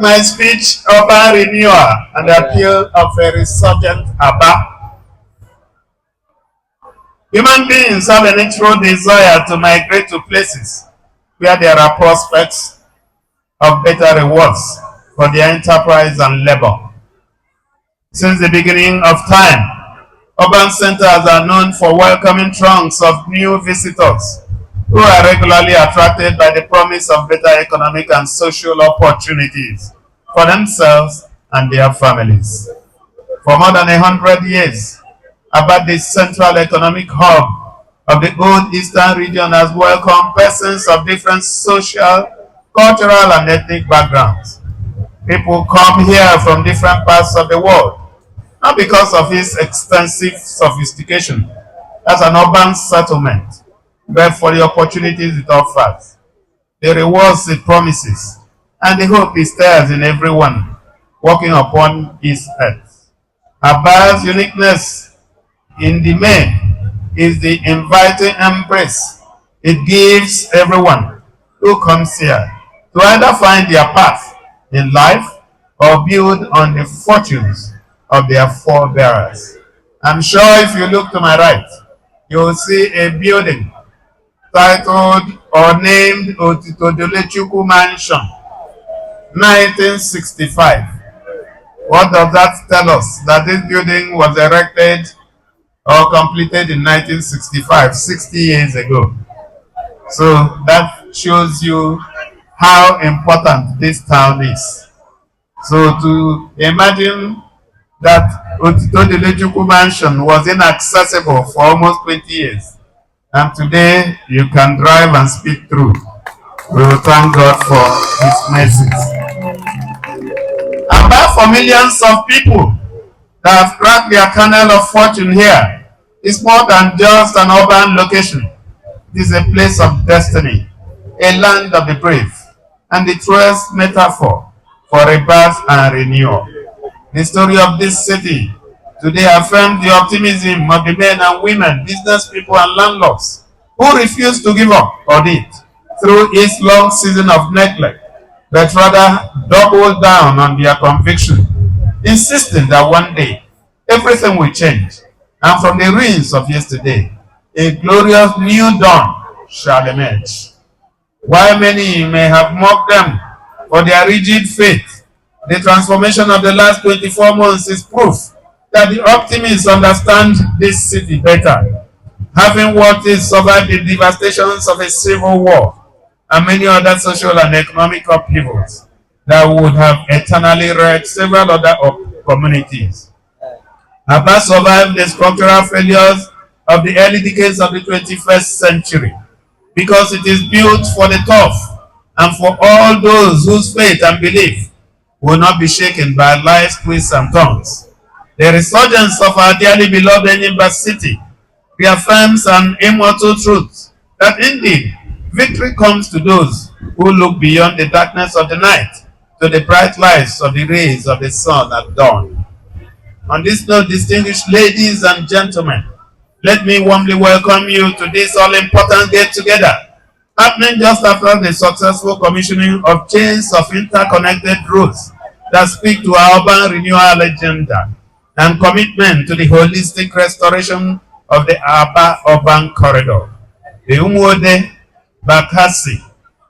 my speech urban renewal and the appeal of a resurgent Aba. Human beings have a natural desire to migrate to places where there are prospects of better rewards for their enterprise and labor. Since the beginning of time, urban centers are known for welcoming throngs of new visitors who are regularly attracted by the promise of better economic and social opportunities for themselves and their families. For more than 100 years, Aba, the central economic hub of the old eastern region, has welcomed persons of different social, cultural, and ethnic backgrounds. People come here from different parts of the world, not because of its extensive sophistication as an urban settlement, but for the opportunities it offers, the rewards it promises, and the hope it stirs in everyone walking upon its earth. Aba's uniqueness in the main is the inviting embrace it gives everyone who comes here to either find their path in life or build on the fortunes of their forebearers. I'm sure if you look to my right, you will see a building titled or named Otti Mansion, 1965. What does that tell us? That this building was erected or completed in 1965, 60 years ago. So that shows you how important this town is. So to imagine that Otti Mansion was inaccessible for almost 20 years, and today you can drive and speak through. We will thank God for His mercies. About for millions of people that have cracked their kernel of fortune here, it's more than just an urban location. It is a place of destiny, a land of the brave, and the truest metaphor for rebirth and renewal. The story of this city today affirms the optimism of the men and women, business people and landlords who refuse to give up on it through its long season of neglect, but rather double down on their conviction, insisting that one day everything will change, and from the ruins of yesterday, a glorious new dawn shall emerge. While many may have mocked them for their rigid faith, the transformation of the last 24 months is proof that the optimists understand this city better, having watched it survive the devastations of a civil war and many other social and economic upheavals that would have eternally wrecked several other communities. Aba survived the structural failures of the early decades of the 21st century because it is built for the tough and for all those whose faith and belief will not be shaken by life's twists and turns. The resurgence of our dearly beloved Enimba city reaffirms an immortal truth that indeed victory comes to those who look beyond the darkness of the night to the bright lights of the rays of the sun at dawn. On this note, distinguished ladies and gentlemen, let me warmly welcome you to this all-important get-together, happening just after the successful commissioning of chains of interconnected roads that speak to our urban renewal agenda and commitment to the holistic restoration of the Aba urban corridor. The Umuode, Bakassi,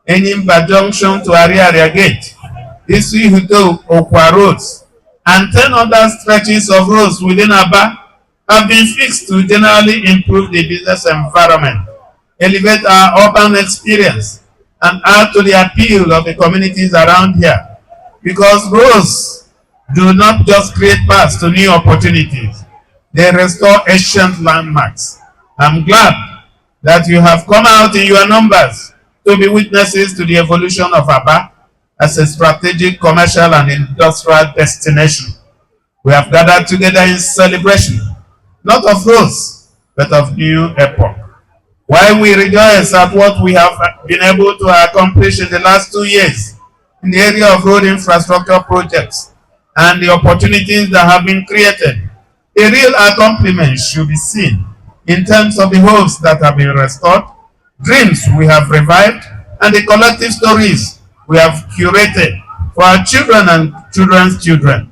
Enimba Junction to Ariaria Gate, Isuihuto Okwa roads, and 10 other stretches of roads within Aba have been fixed to generally improve the business environment, elevate our urban experience, and add to the appeal of the communities around here. Because roads do not just create paths to new opportunities, they restore ancient landmarks. I'm glad that you have come out in your numbers to be witnesses to the evolution of Aba as a strategic commercial and industrial destination. We have gathered together in celebration, not of roads, but of new epoch. While we rejoice at what we have been able to accomplish in the last 2 years in the area of road infrastructure projects and the opportunities that have been created, a real accomplishment should be seen in terms of the hopes that have been restored, dreams we have revived, and the collective stories we have curated for our children and children's children.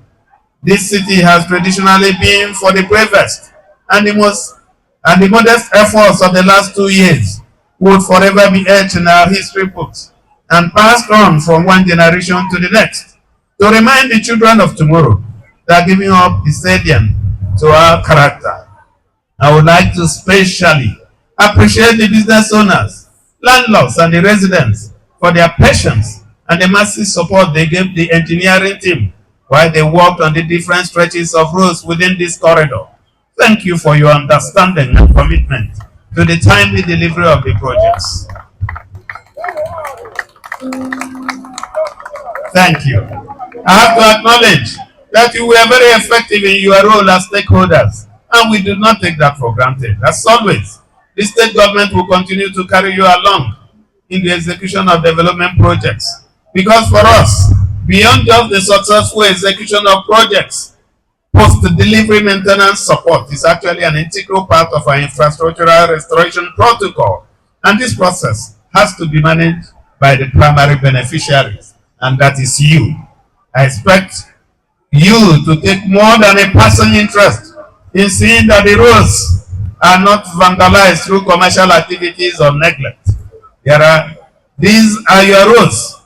This city has traditionally been for the bravest, and the modest efforts of the last 2 years would forever be etched in our history books and passed on from one generation to the next to remind the children of tomorrow that giving up is alien to our character. I would like to specially appreciate the business owners, landlords, and the residents for their patience and the massive support they gave the engineering team while they worked on the different stretches of roads within this corridor. Thank you for your understanding and commitment to the timely delivery of the projects. Thank you. I have to acknowledge that you were very effective in your role as stakeholders, and we do not take that for granted. As always, the state government will continue to carry you along in the execution of development projects. Because for us, beyond just the successful execution of projects, post-delivery maintenance support is actually an integral part of our infrastructural restoration protocol, and this process has to be managed by the primary beneficiaries, and that is you. I expect you to take more than a passing interest in seeing that the roads are not vandalized through commercial activities or neglect. These are your roads,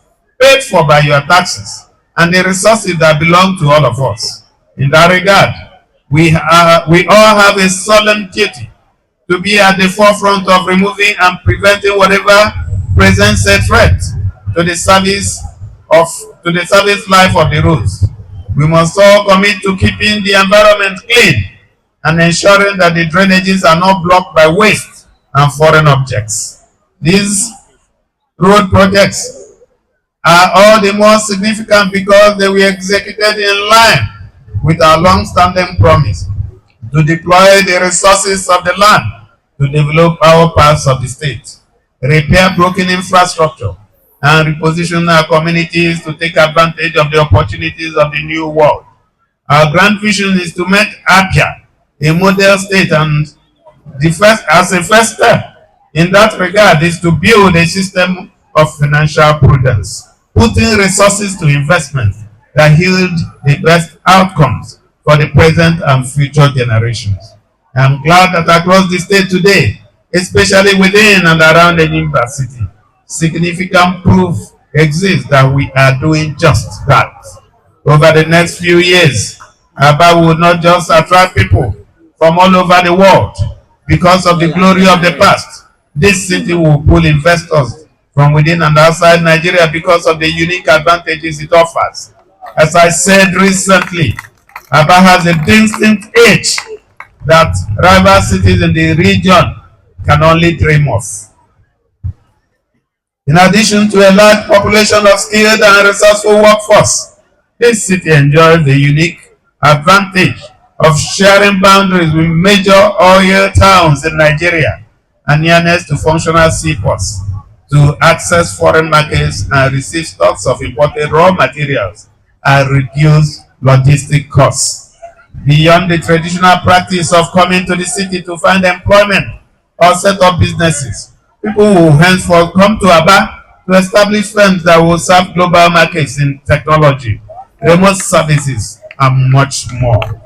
paid for by your taxes, and the resources that belong to all of us. In that regard, we all have a solemn duty to be at the forefront of removing and preventing whatever presents a threat to the service life of the roads. We must all commit to keeping the environment clean and ensuring that the drainages are not blocked by waste and foreign objects. These road projects are all the more significant because they were executed in line with our long-standing promise to deploy the resources of the land to develop our parts of the state, repair broken infrastructure, and reposition our communities to take advantage of the opportunities of the new world. Our grand vision is to make Abia a model state, and as a first step in that regard is to build a system of financial prudence, putting resources to investment that yield the best outcomes for the present and future generations. I am glad that across the state today, especially within and around the Nimba city, significant proof exists that we are doing just that. Over the next few years, Aba will not just attract people from all over the world because of the glory of the past. This city will pull investors from within and outside Nigeria because of the unique advantages it offers. As I said recently, Aba has a distinct edge that rival cities in the region can only dream of. In addition to a large population of skilled and resourceful workforce, this city enjoys the unique advantage of sharing boundaries with major oil towns in Nigeria and nearness to functional seaports to access foreign markets and receive stocks of imported raw materials and reduce logistic costs. Beyond the traditional practice of coming to the city to find employment or set up businesses, people will henceforth come to Aba to establish firms that will serve global markets in technology, remote services, and much more.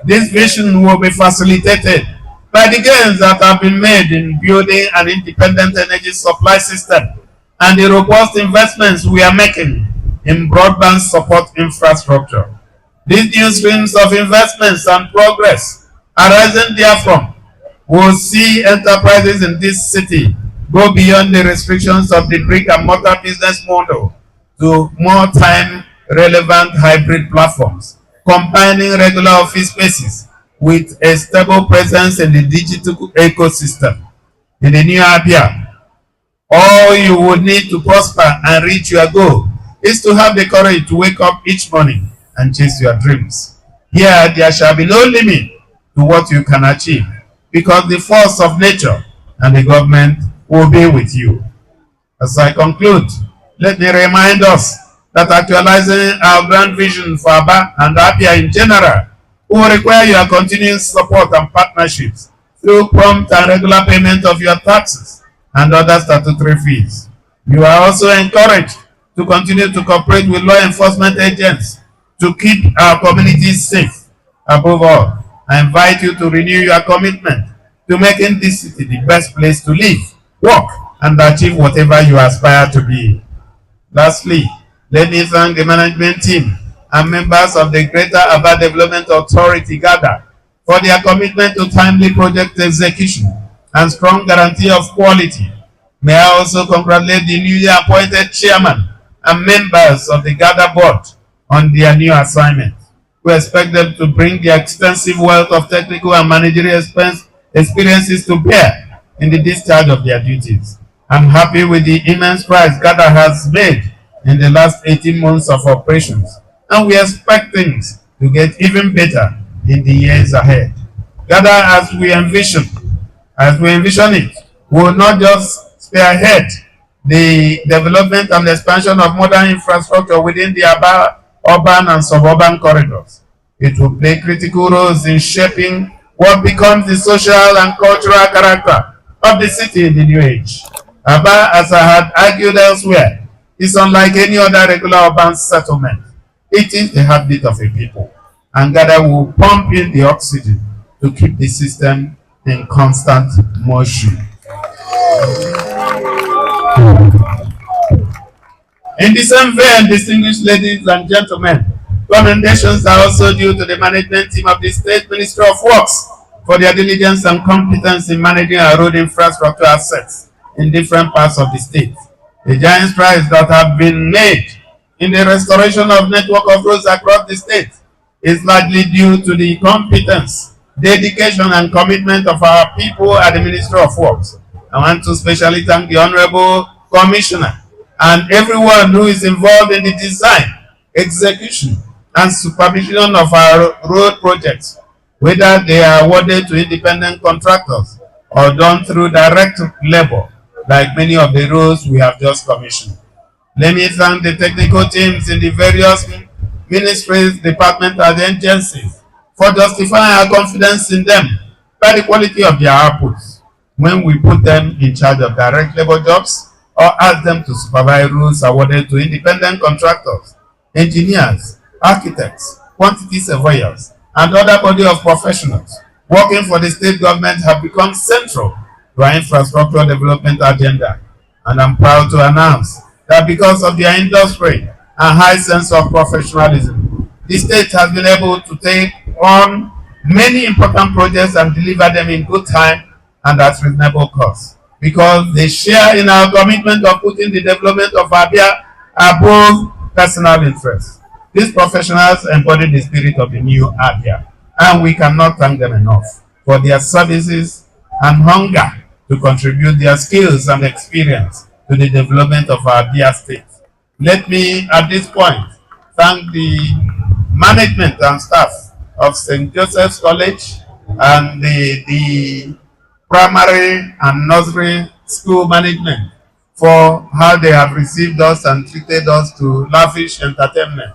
This vision will be facilitated by the gains that have been made in building an independent energy supply system and the robust investments we are making in broadband support infrastructure. These new streams of investments and progress arising therefrom will see enterprises in this city go beyond the restrictions of the brick and mortar business model to more time-relevant hybrid platforms, combining regular office spaces with a stable presence in the digital ecosystem. In the new Abia, all you would need to prosper and reach your goal is to have the courage to wake up each morning and chase your dreams. Here, there shall be no limit to what you can achieve because the force of nature and the government will be with you. As I conclude, let me remind us that actualizing our grand vision for Aba and Abia in general will require your continuing support and partnerships through prompt and regular payment of your taxes and other statutory fees. You are also encouraged to continue to cooperate with law enforcement agents to keep our communities safe. Above all, I invite you to renew your commitment to making this city the best place to live, work, and achieve whatever you aspire to be. Lastly, let me thank the management team and members of the Greater Aba Development Authority (GADA) for their commitment to timely project execution and strong guarantee of quality. May I also congratulate the newly appointed chairman and members of the GADA board on their new assignment. We expect them to bring their extensive wealth of technical and managerial experiences to bear in the discharge of their duties. I'm happy with the immense strides GADA has made in the last 18 months of operations, and we expect things to get even better in the years ahead. GADA, as we envision it, will not just spearhead the development and expansion of modern infrastructure within the urban and suburban corridors. It will play critical roles in shaping what becomes the social and cultural character of the city in the new age. Aba, as I had argued elsewhere, is unlike any other regular urban settlement. It is the heartbeat of a people, and GADA will pump in the oxygen to keep the system in constant motion. In the same vein, distinguished ladies and gentlemen, commendations are also due to the management team of the State Ministry of Works for their diligence and competence in managing our road infrastructure assets in different parts of the state. The giant strides that have been made in the restoration of network of roads across the state is largely due to the competence, dedication, and commitment of our people at the Ministry of Works. I want to specially thank the Honorable Commissioner and everyone who is involved in the design, execution, and supervision of our road projects, whether they are awarded to independent contractors or done through direct labor, like many of the roads we have just commissioned. Let me thank the technical teams in the various ministries, departments, and agencies for justifying our confidence in them by the quality of their outputs when we put them in charge of direct labor jobs or ask them to supervise roads awarded to independent contractors, engineers, architects, quantity surveyors, and other body of professionals working for the state government have become central to our infrastructure development agenda. And I'm proud to announce that because of their industry and high sense of professionalism, the state has been able to take on many important projects and deliver them in good time and at reasonable cost, because they share in our commitment of putting the development of Abia above personal interests. These professionals embody the spirit of the new Abia, and we cannot thank them enough for their services and hunger to contribute their skills and experience to the development of our Abia state. Let me, at this point, thank the management and staff of St. Joseph's College and the primary and nursery school management for how they have received us and treated us to lavish entertainment.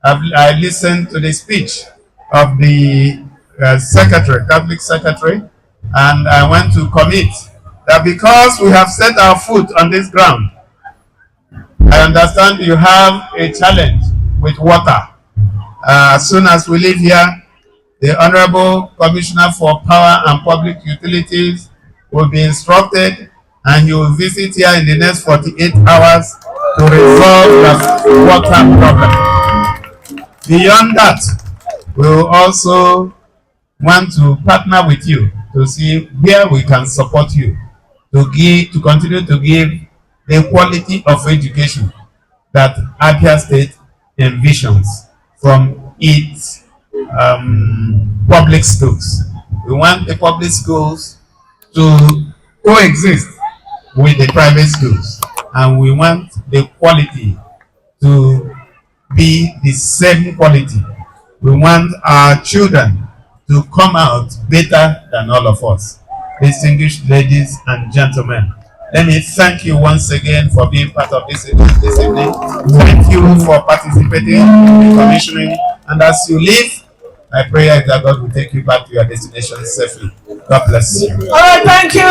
I listened to the speech of the Catholic secretary, and I want to commit that because we have set our foot on this ground, I understand you have a challenge with water. As soon as we leave here, the Honorable Commissioner for Power and Public Utilities will be instructed, and he will visit here in the next 48 hours to resolve the water problem. Beyond that, we will also want to partner with you to see where we can support you to continue to give the quality of education that Abia State envisions from its public schools. We want the public schools to coexist with the private schools, and we want the quality to be the same quality. We want our children to come out better than all of us. Distinguished ladies and gentlemen, let me thank you once again for being part of this evening. Thank you for participating in the commissioning, and as you leave, my prayer is that God will take you back to your destination safely. God bless you. All right, thank you.